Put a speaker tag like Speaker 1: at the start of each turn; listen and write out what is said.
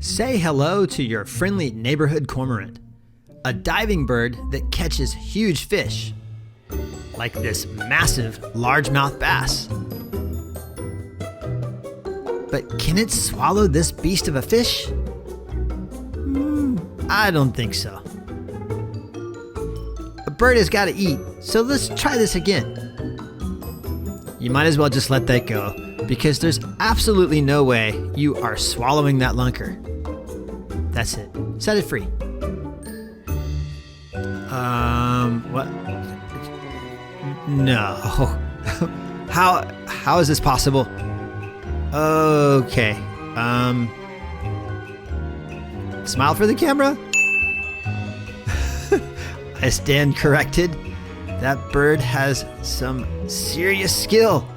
Speaker 1: Say hello to your friendly neighborhood cormorant, a diving bird that catches huge fish, like this massive largemouth bass. But can it swallow this beast of a fish? I don't think so. A bird has got to eat, so let's try this again. You might as well just let that go, because there's absolutely no way you are swallowing that lunker. That's it. Set it free. What? No. How is this possible? Okay. Smile for the camera. I stand corrected. That bird has some serious skill.